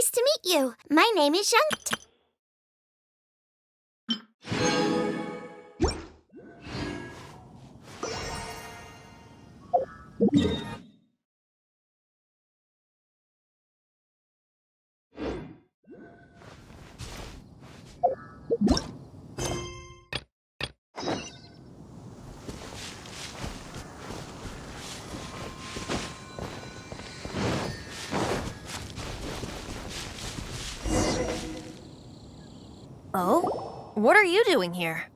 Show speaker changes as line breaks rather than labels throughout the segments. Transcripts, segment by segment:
Nice to meet you. My name is Shunked.
Oh? What are you doing here?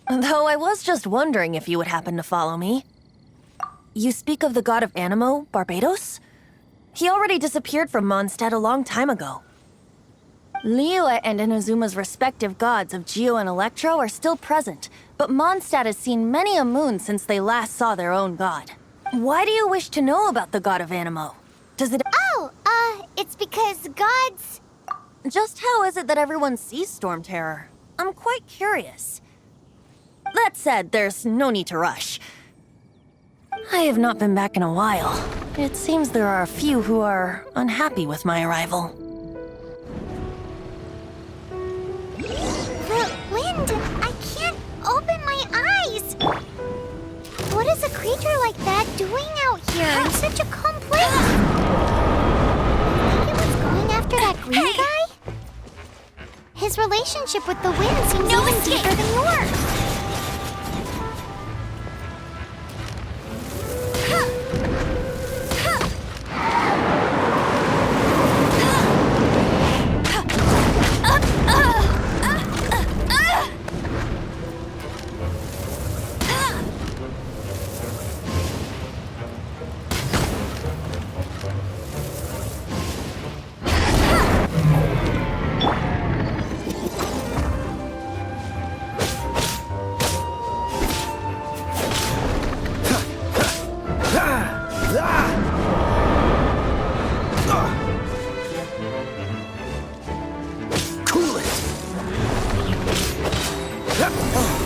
Though I was just wondering if you would happen to follow me. You speak of the god of Animo, Barbados? He already disappeared from Mondstadt a long time ago. Liyue and Inazuma's respective gods of Geo and Electro are still present, but Mondstadt has seen many a moon since they last saw their own god. Why do you wish to know about the god of Animo? Does it—
Oh, it's because gods...
Just how is it that everyone sees Storm Terror? I'm quite curious. That said, there's no need to rush. I have not been back in a while. It seems there are a few who are unhappy with my arrival.
The wind! I can't open my eyes! What is a creature like that doing out here in such a calm place? I think it was going after that green guy? His relationship with the wind seems even deeper than yours.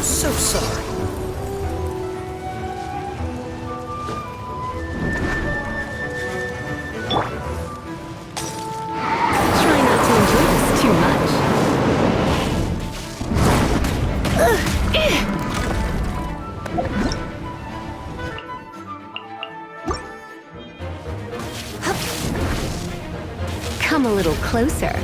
So sorry.
Try not to enjoy this too much. Come a little closer.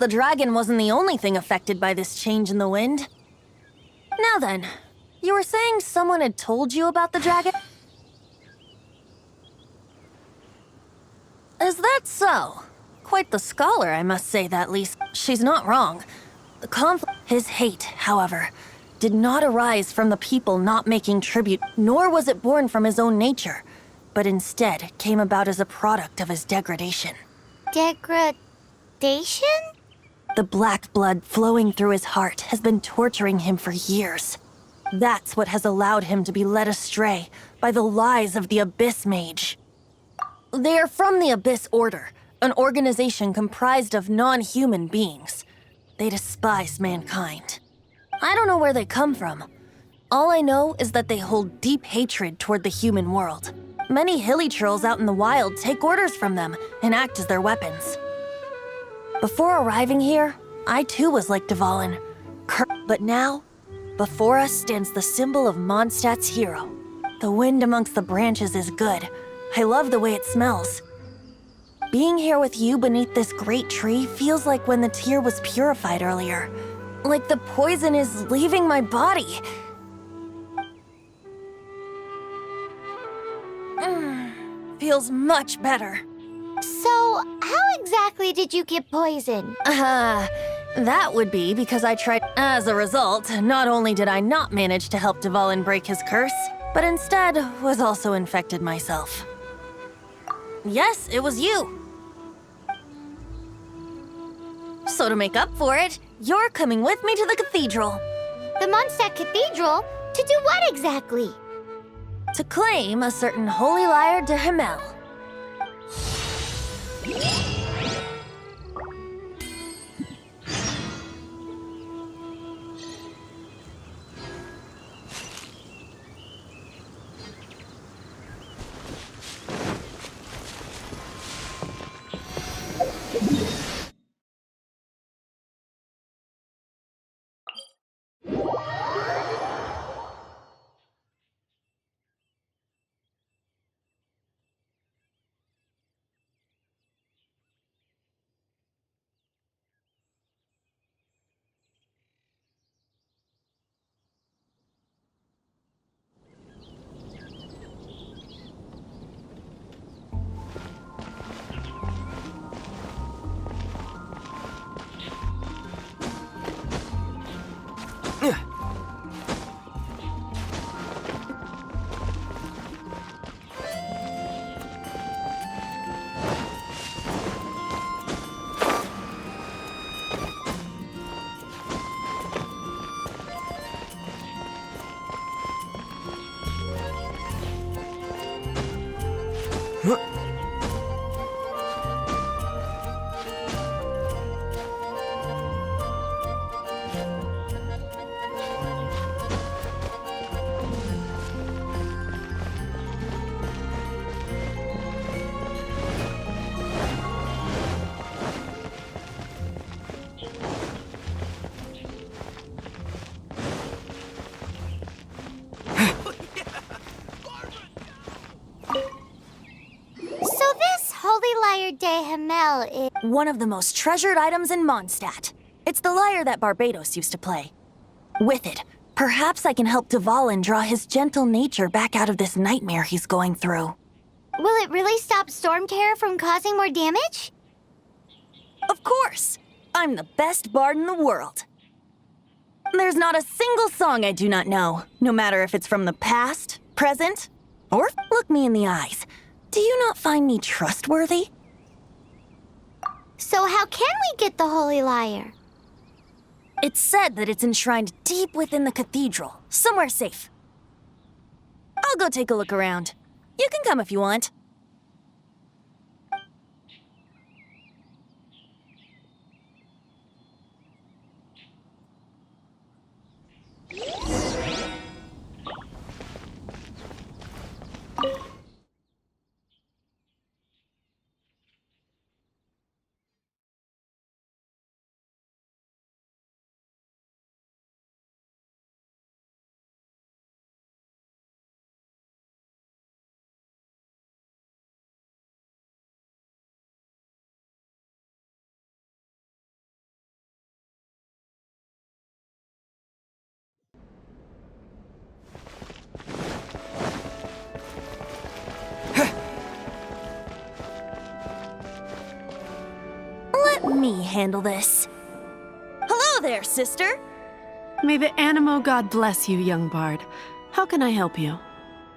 The dragon wasn't the only thing affected by this change in the wind. Now then, You were saying someone had told you about the dragon? Is that so? Quite the scholar, I must say that, Lisa. She's not wrong. The his hate, however, did not arise from the people not making tribute, nor was it born from his own nature, but instead came about as a product of his degradation.
Degradation?
The black blood flowing through his heart has been torturing him for years. That's what has allowed him to be led astray by the lies of the Abyss Mage. They are from the Abyss Order, an organization comprised of non-human beings. They despise mankind. I don't know where they come from. All I know is that they hold deep hatred toward the human world. Many hilly trolls out in the wild take orders from them and act as their weapons. Before arriving here, I too was like Dvalin. But now, before us stands the symbol of Mondstadt's hero. The wind amongst the branches is good. I love the way it smells. Being here with you beneath this great tree feels like when the tear was purified earlier. Like the poison is leaving my body. Feels much better.
So, how exactly did you get poisoned?
That would be because I tried. As a result, not only did I not manage to help Dvalin break his curse, but instead was also infected myself. Yes, it was you. So to make up for it, you're coming with me to the cathedral.
The Mondstadt Cathedral? To do what exactly?
To claim a certain holy lyre de gemelo.
De gemelo is
one of the most treasured items in Mondstadt. It's the lyre that Barbados used to play. With it, perhaps I can help Dvalin draw his gentle nature back out of this nightmare he's going through.
Will it really stop Storm Terror from causing more damage?
Of course! I'm the best bard in the world. There's not a single song I do not know, no matter if it's from the past, present, or look me in the eyes. Do you not find me trustworthy?
So how can we get the holy lyre?
It's said that it's enshrined deep within the cathedral, somewhere safe. I'll go take a look around. You can come if you want. handle this. Hello there, sister!
May the Animo God bless you, young bard. How can I help you?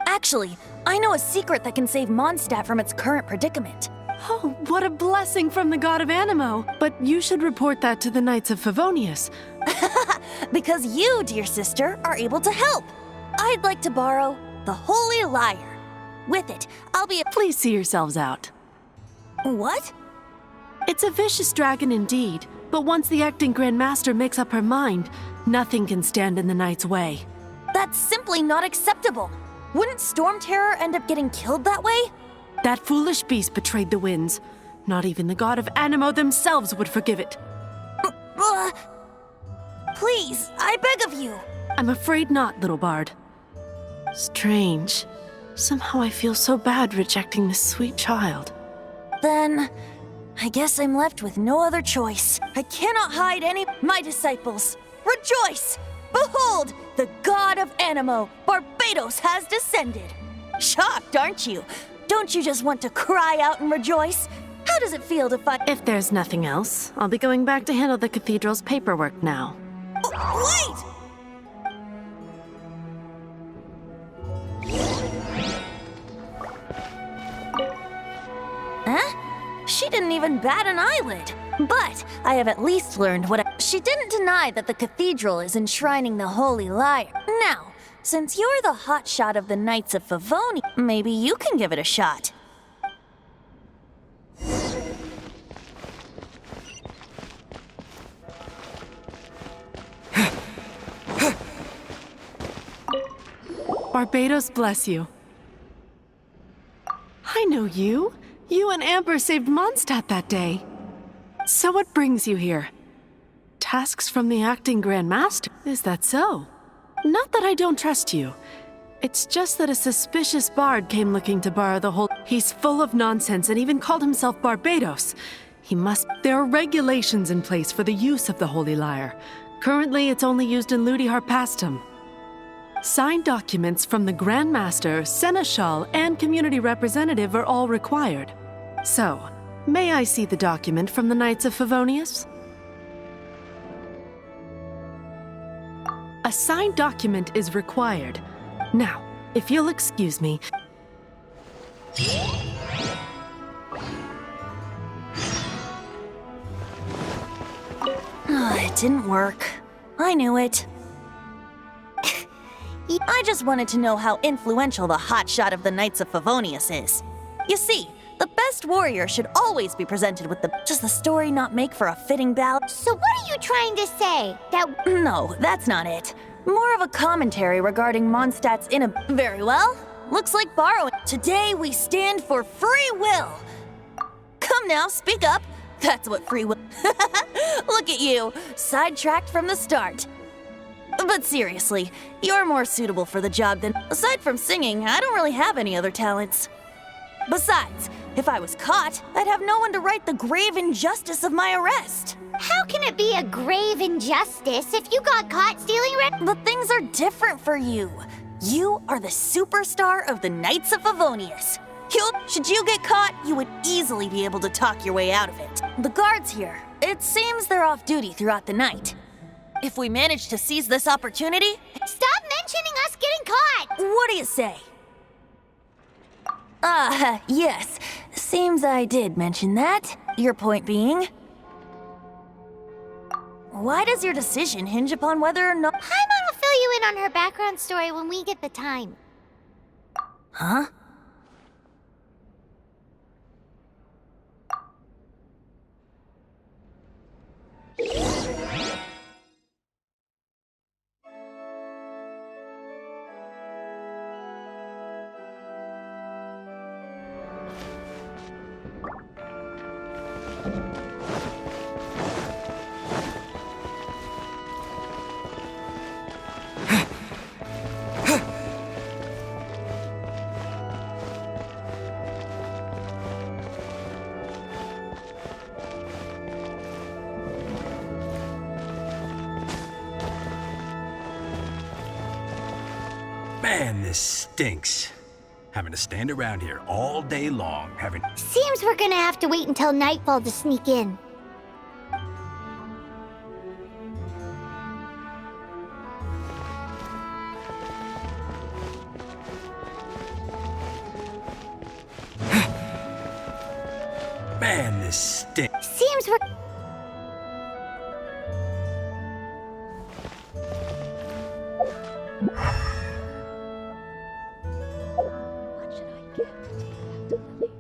Actually, I know a secret that can save Mondstadt from its current predicament.
Oh, what a blessing from the God of Animo! But you should report that to the Knights of Favonius.
Because you, dear sister, are able to help. I'd like to borrow the Holy Lyre. With it, I'll be
Please see yourselves out.
What?
It's a vicious dragon indeed, but once the acting Grand Master makes up her mind, nothing can stand in the Knight's way.
That's simply not acceptable. Wouldn't Storm Terror end up getting killed that way?
That foolish beast betrayed the winds. Not even the God of Animo themselves would forgive it.
Please, I beg of you.
I'm afraid not, little bard. Strange. Somehow I feel so bad rejecting this sweet child.
Then, I guess I'm left with no other choice. I cannot hide any my disciples. Rejoice! Behold, the God of Animo, Barbados, has descended. Shocked, aren't you? Don't you just want to cry out and rejoice? How does it feel to find—
If there's nothing else, I'll be going back to handle the cathedral's paperwork now.
Wait! Huh? She didn't even bat an eyelid. But I have at least learned what She didn't deny that the cathedral is enshrining the Holy Lyre. Now, since you're the hotshot of the Knights of Favonius, maybe you can give it a shot.
Barbados bless you. I know you. You and Amber saved Mondstadt that day. So what brings you here? Tasks from the acting Grand Master? Is that so? Not that I don't trust you. It's just that a suspicious bard came looking to borrow the whole— He's full of nonsense and even called himself Barbados. He must— There are regulations in place for the use of the Holy Lyre. Currently, it's only used in Ludi Harpastum. Signed documents from the Grand Master, Seneschal, and community representative are all required. So, may I see the document from the Knights of Favonius? A signed document is required. Now, if you'll excuse me...
It didn't work. I knew it. I just wanted to know how influential the hotshot of the Knights of Favonius is. You see, the best warrior should always be presented with the— Does the story not make for a fitting ballad?
So what are you trying to say? That—
No, that's not it. More of a commentary regarding Mondstadt's Very well. Looks like borrowing. Today we stand for free will. Come now, speak up. That's what free will— Look at you, sidetracked from the start. But seriously, you're more suitable for the job than— Aside from singing, I don't really have any other talents. Besides, if I was caught, I'd have no one to right the grave injustice of my arrest.
How can it be a grave injustice if you got caught stealing
But things are different for you. You are the superstar of the Knights of Favonius. Should you get caught, you would easily be able to talk your way out of it. The guards here, it seems they're off duty throughout the night. If we manage to seize this opportunity—
Stop mentioning us getting caught!
What do you say? Yes. Seems I did mention that. Your point being? Why does your decision hinge upon whether or not—
Paimon will fill you in on her background story when we get the time.
Huh?
Man, this stinks. Having to stand around here all day long,
Seems we're gonna have to wait until nightfall to sneak in.
Man, this stinks.
Seems we're...
What should I get to take back to Lily?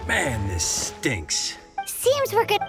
Man, this stinks.
Seems we're good.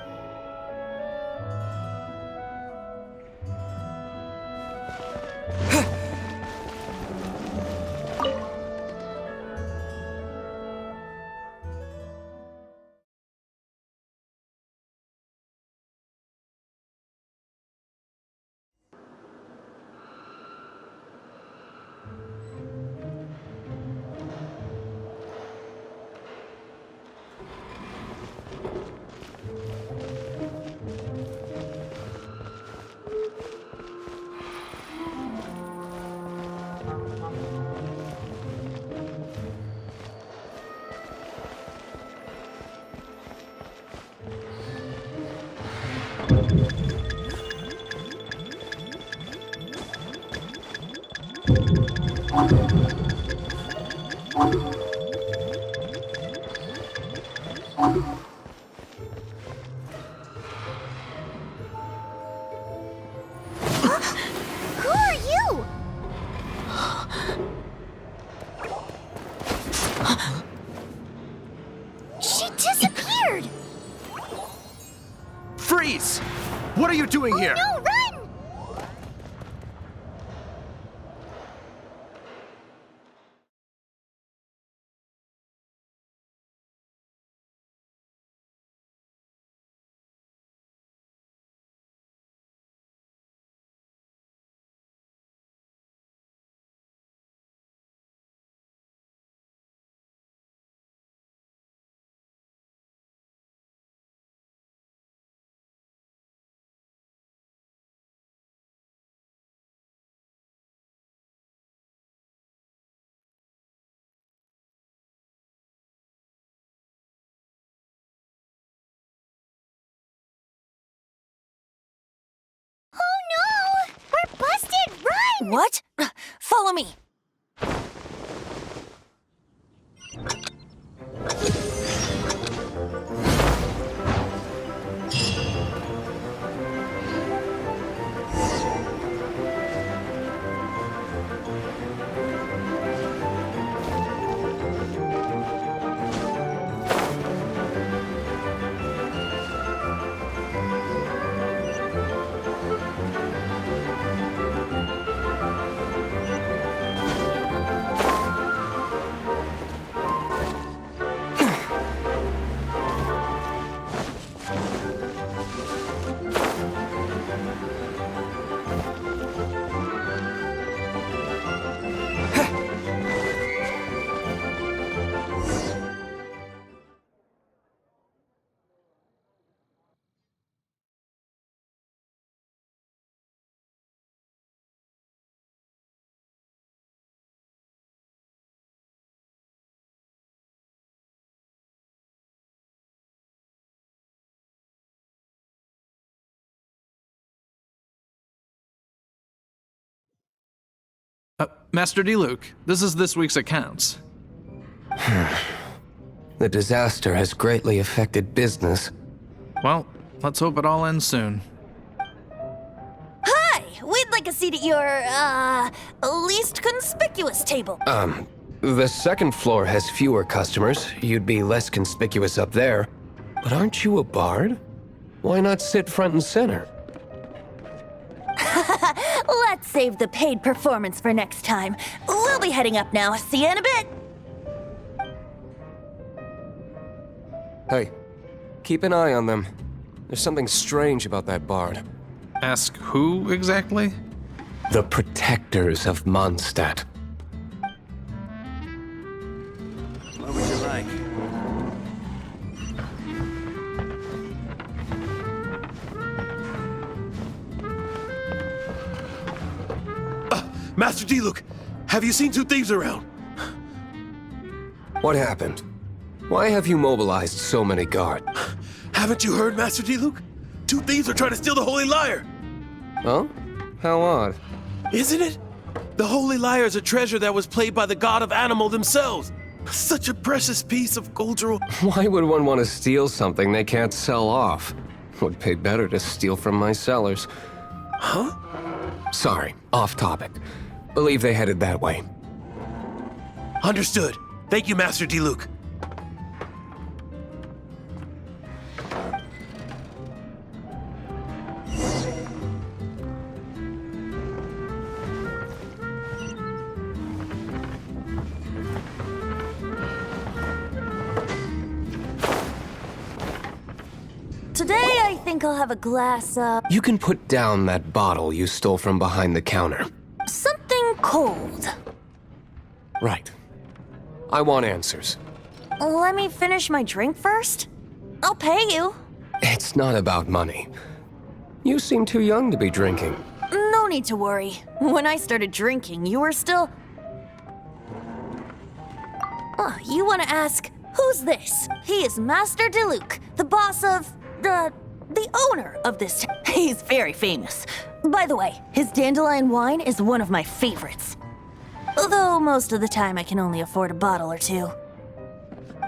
Who are you? She disappeared!
Freeze! What are you doing here?
No, run! Oh no! We're busted! Run!
What? Follow me.
Master Diluc, this is this week's accounts.
The disaster has greatly affected business.
Well, let's hope it all ends soon.
Hi! We'd like a seat at your, least conspicuous table.
The second floor has fewer customers. You'd be less conspicuous up there. But aren't you a bard? Why not sit front and center?
Let's save the paid performance for next time. We'll be heading up now. See you in a bit.
Hey, keep an eye on them. There's something strange about that bard.
Ask who exactly?
The protectors of Mondstadt.
What would you like?
Master Diluc, have you seen two thieves around?
What happened? Why have you mobilized so many guards?
Haven't you heard, Master Diluc? Two thieves are trying to steal the Holy Lyre.
Huh? How odd.
Isn't it? The Holy Lyre is a treasure that was played by the god of animal themselves. Such a precious piece of cultural...
Why would one want to steal something they can't sell off? Would pay better to steal from my cellars.
Huh?
Sorry, off topic. Believe they headed that way.
Understood. Thank you, Master Diluc.
Today, I think I'll have a glass of
You can put down that bottle you stole from behind the counter.
something cold.
Right. I want answers.
Let me finish my drink first. I'll pay you.
It's not about money. You seem too young to be drinking.
No need to worry. When I started drinking, you were still... Oh, you want to ask, who's this? He is Master Diluc, the boss of... the owner of this town. He's very famous. By the way, his dandelion wine is one of my favorites. Although most of the time I can only afford a bottle or two.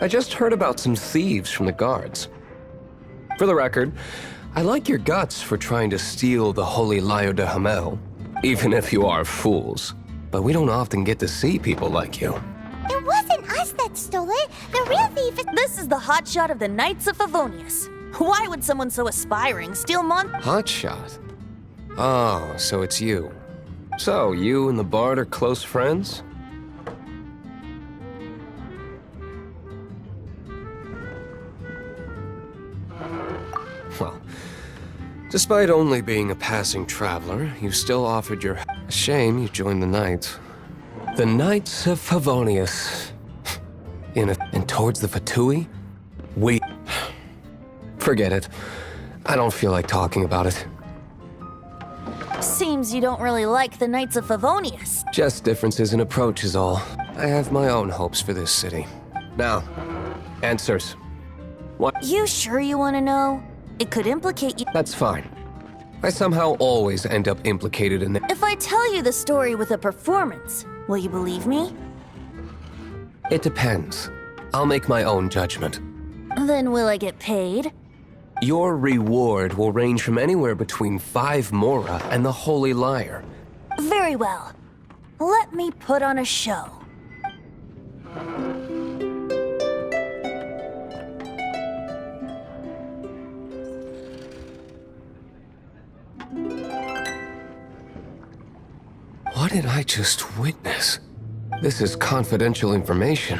I just heard about some thieves from the guards. For the record, I like your guts for trying to steal the Holy Lyre de Gemelo, even if you are fools. But we don't often get to see people like you.
It wasn't us that stole it. The real thief is...
This is the hotshot of the Knights of Favonius. Why would someone so aspiring steal
Hotshot? Oh, so it's you. So, you and the bard are close friends? Well, despite only being a passing traveler, you still offered your... Shame you joined the Knights. The Knights of Favonius. And towards the Fatui? We... Forget it. I don't feel like talking about it.
Seems you don't really like the Knights of Favonius.
Just differences in approach is all. I have my own hopes for this city. Now, answers. What?
You sure you want to know? It could implicate you.
That's fine. I somehow always end up implicated in it.
If I tell you the story with a performance, will you believe me?
It depends. I'll make my own judgment.
Then will I get paid?
Your reward will range from anywhere between 5 mora and the Holy Lyre.
Very well. Let me put on a show.
What did I just witness? This is confidential information.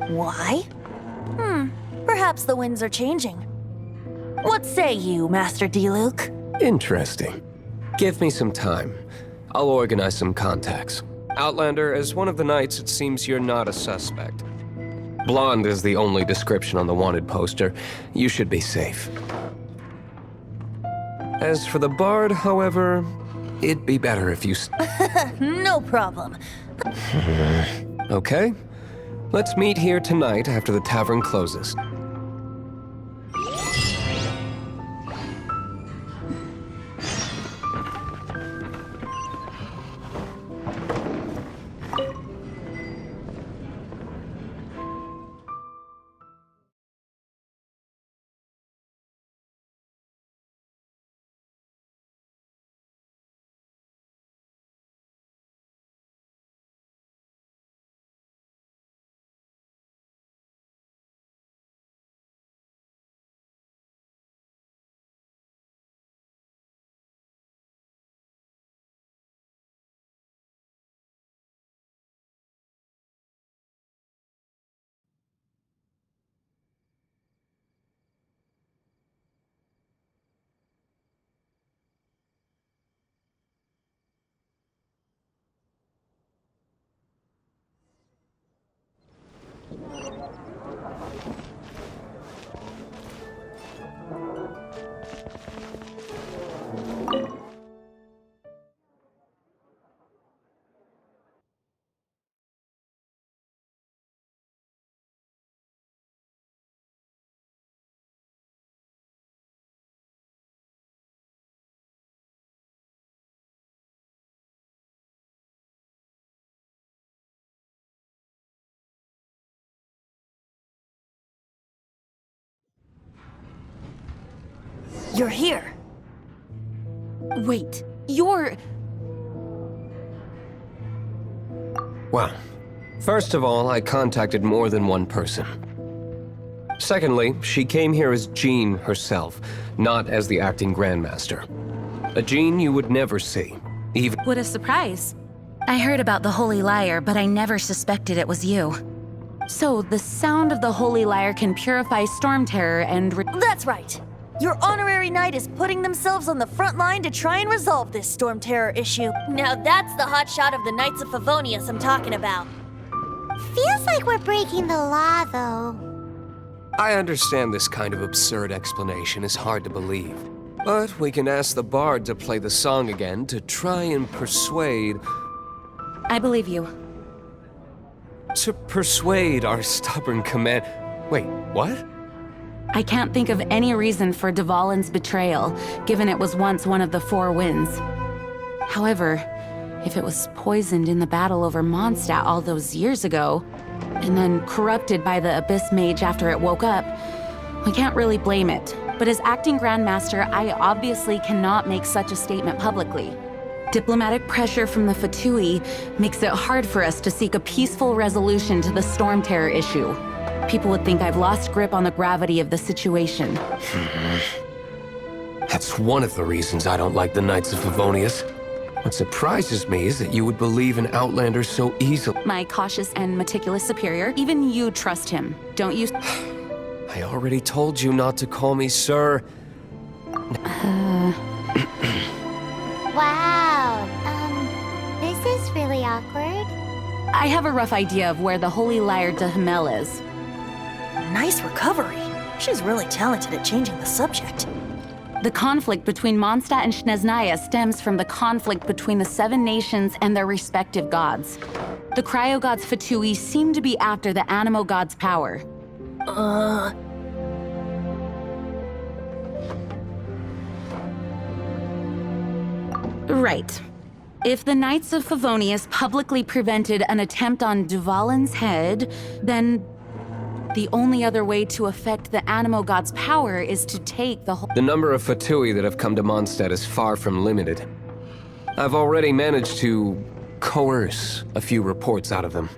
Why? Perhaps the winds are changing. What say you, Master Diluc?
Interesting. Give me some time. I'll organize some contacts. Outlander, as one of the knights, it seems you're not a suspect. Blonde is the only description on the wanted poster. You should be safe. As for the bard, however, it'd be better if you...
No problem.
Okay? Let's meet here tonight after the tavern closes.
You're here.
Wait, you're...
Well, first of all, I contacted more than one person. Secondly, she came here as Jean herself, not as the acting Grandmaster. A Jean you would never see, even...
What a surprise. I heard about the Holy Lyre, but I never suspected it was you. So, the sound of the Holy Lyre can purify storm terror and...
That's right. Your honorary knight is putting themselves on the front line to try and resolve this storm terror issue. Now that's the hotshot of the Knights of Favonius I'm talking about.
Feels like we're breaking the law, though.
I understand this kind of absurd explanation is hard to believe. But we can ask the bard to play the song again to try and persuade...
I believe you.
To persuade our stubborn command... Wait, what?
I can't think of any reason for Dvalin's betrayal, given it was once one of the Four Winds. However, if it was poisoned in the battle over Mondstadt all those years ago, and then corrupted by the Abyss Mage after it woke up, we can't really blame it. But as acting Grandmaster, I obviously cannot make such a statement publicly. Diplomatic pressure from the Fatui makes it hard for us to seek a peaceful resolution to the storm terror issue. People would think I've lost grip on the gravity of the situation.
That's one of the reasons I don't like the Knights of Favonius. What surprises me is that you would believe in Outlanders so easily.
My cautious and meticulous superior, even you trust him, don't you?
I already told you not to call me sir.
Wow, this is really awkward.
I have a rough idea of where the Holy Lyre de Gemelo is.
Nice recovery. She's really talented at changing the subject.
The conflict between Mondstadt and Snezhnaya stems from the conflict between the Seven Nations and their respective gods. The cryo-gods Fatui seem to be after the Animo god's power. Right. If the Knights of Favonius publicly prevented an attempt on Dvalin's head, then the only other way to affect the Animo god's power is to take the whole...
The number of Fatui that have come to Mondstadt is far from limited. I've already managed to coerce a few reports out of them.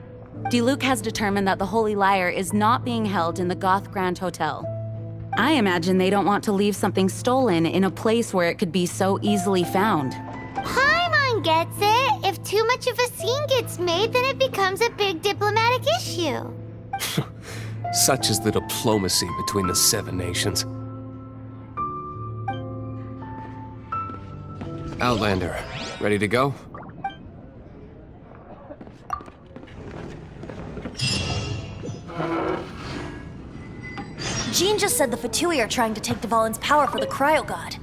Diluc has determined that the Holy Lyre is not being held in the Goth Grand Hotel. I imagine they don't want to leave something stolen in a place where it could be so easily found.
Paimon gets it. If too much of a scene gets made, then it becomes a big diplomatic issue.
Such is the diplomacy between the Seven Nations. Outlander, ready to go?
Jean just said the Fatui are trying to take Dvalin's power for the cryo god.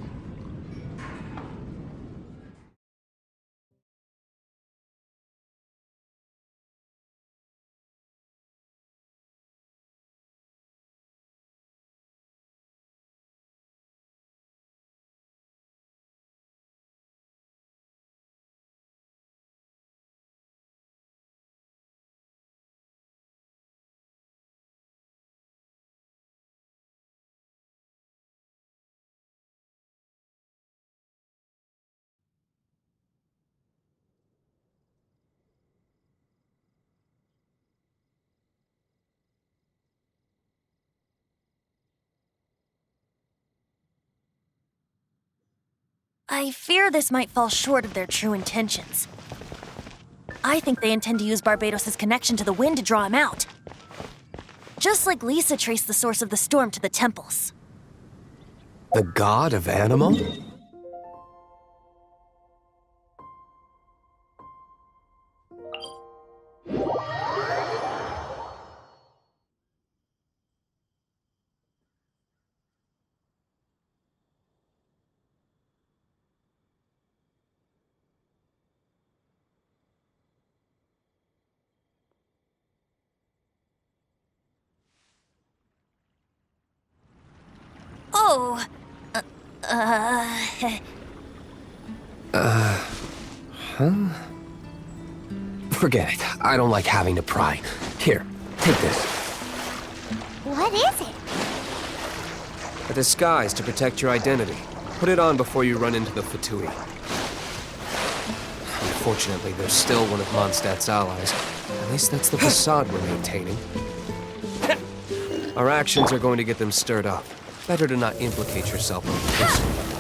I fear this might fall short of their true intentions. I think they intend to use Barbados' connection to the wind to draw him out. Just like Lisa traced the source of the storm to the temples.
The god of Animo?
Oh,
Forget it. I don't like having to pry. Here, take this.
What is it?
A disguise to protect your identity. Put it on before you run into the Fatui. Unfortunately, they're still one of Mondstadt's allies. At least that's the facade we're maintaining. Our actions are going to get them stirred up. Better to not implicate yourself on the personal level.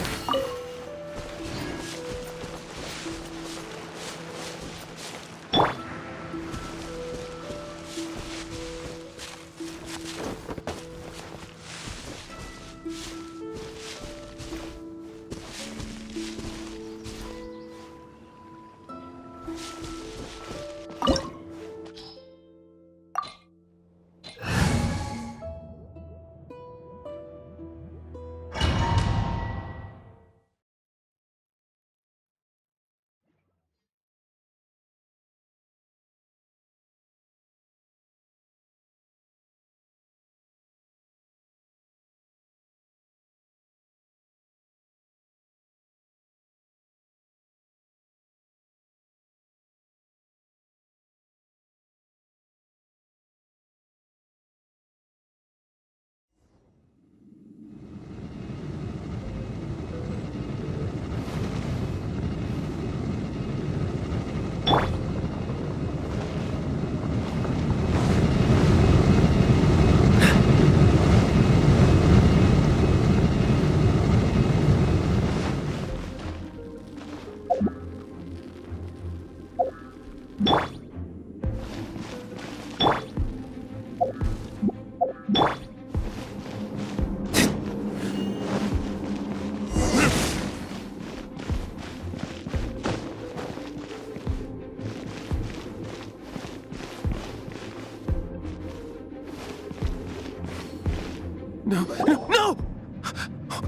No!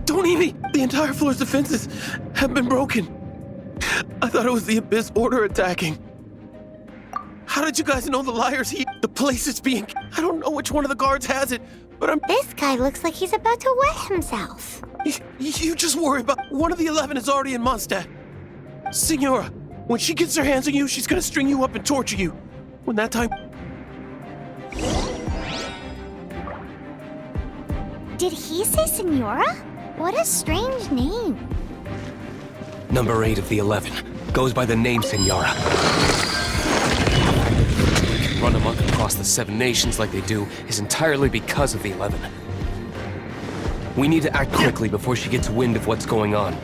Don't eat me! The entire floor's defenses have been broken. I thought it was the Abyss Order attacking. How did you guys know the liar's here? The place is being... I don't know which one of the guards has it, but I'm...
This guy looks like he's about to wet himself.
You just worry about... One of the 11 is already in Mondstadt. Signora, when she gets her hands on you, she's gonna string you up and torture you. When that time...
Did he say Senora? What a strange name.
Number 8 of the 11 goes by the name Senora. Run amok across the 7 nations like they do is entirely because of the 11. We need to act quickly before she gets wind of what's going on.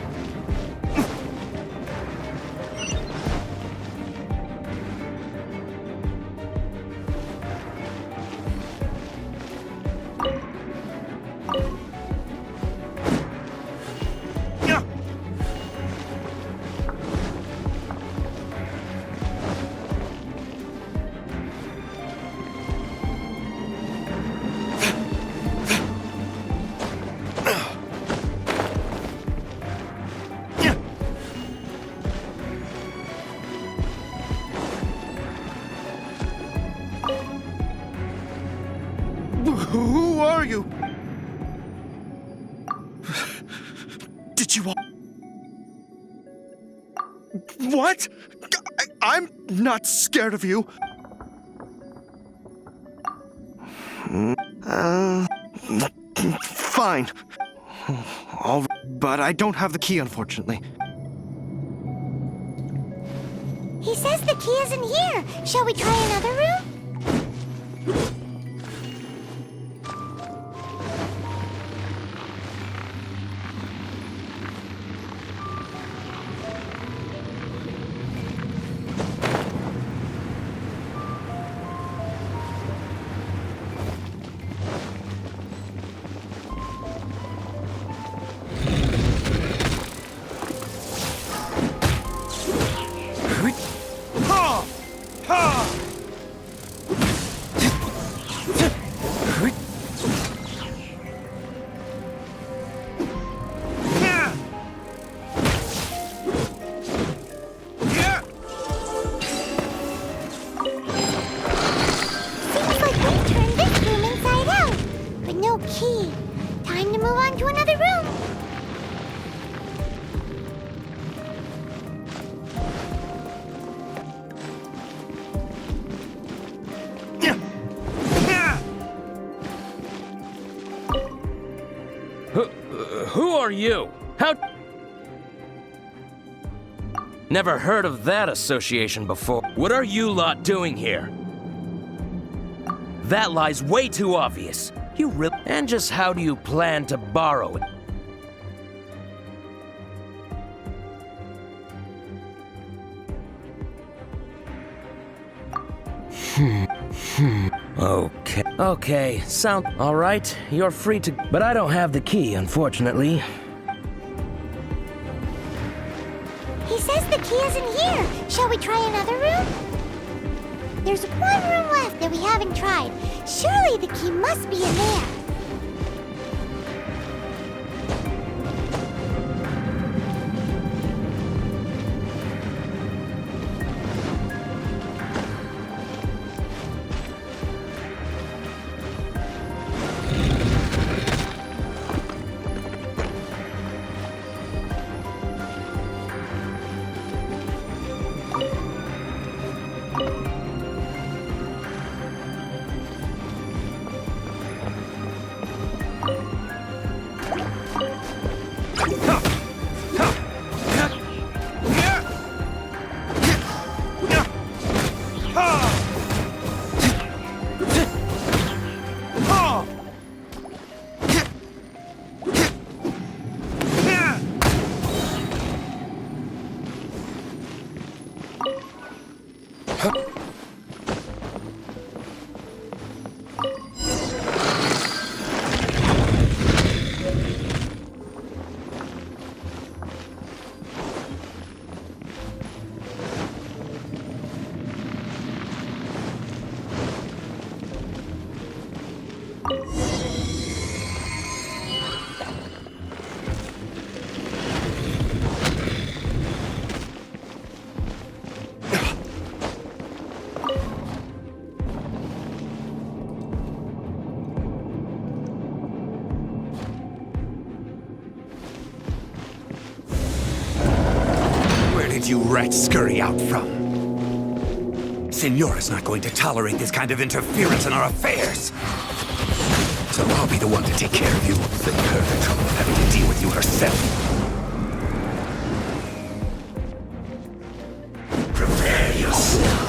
Who are you? Did you... What? I'm not scared of you. Fine. But I don't have the key, unfortunately.
He says the key isn't here. Shall we try another room?
Who are you? How... Never heard of that association before. What are you lot doing here? That lie's way too obvious. You really... And just how do you plan to borrow it? Okay, sound... Alright, you're free to... But I don't have the key, unfortunately.
He says the key isn't here. Shall we try another room? There's one room left that we haven't tried. Surely the key must be in there.
You rats scurry out from? Signora's not going to tolerate this kind of interference in our affairs. So I'll be the one to take care of you. Save her the trouble of having to deal with you herself. Prepare yourself.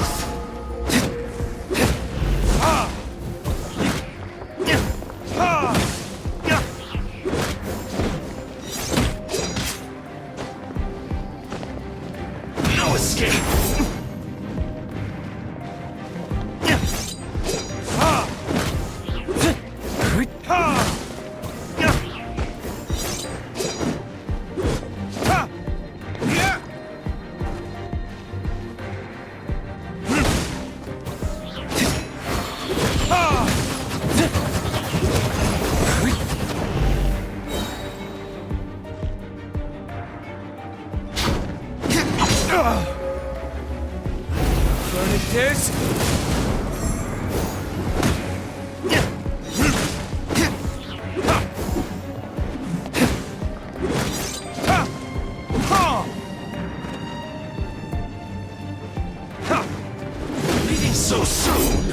So soon!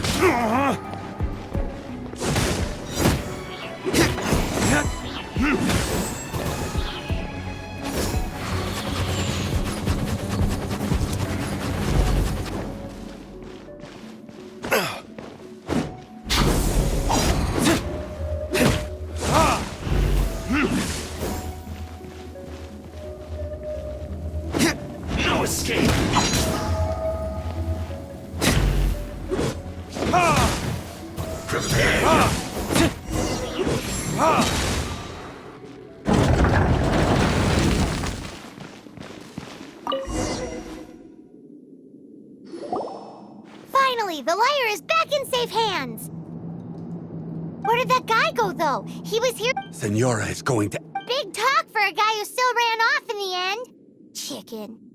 No escape!
Finally, the lyre is back in safe hands. Where did that guy go, though? He was here.
Signora is going to...
Big talk for a guy who still ran off in the end. Chicken.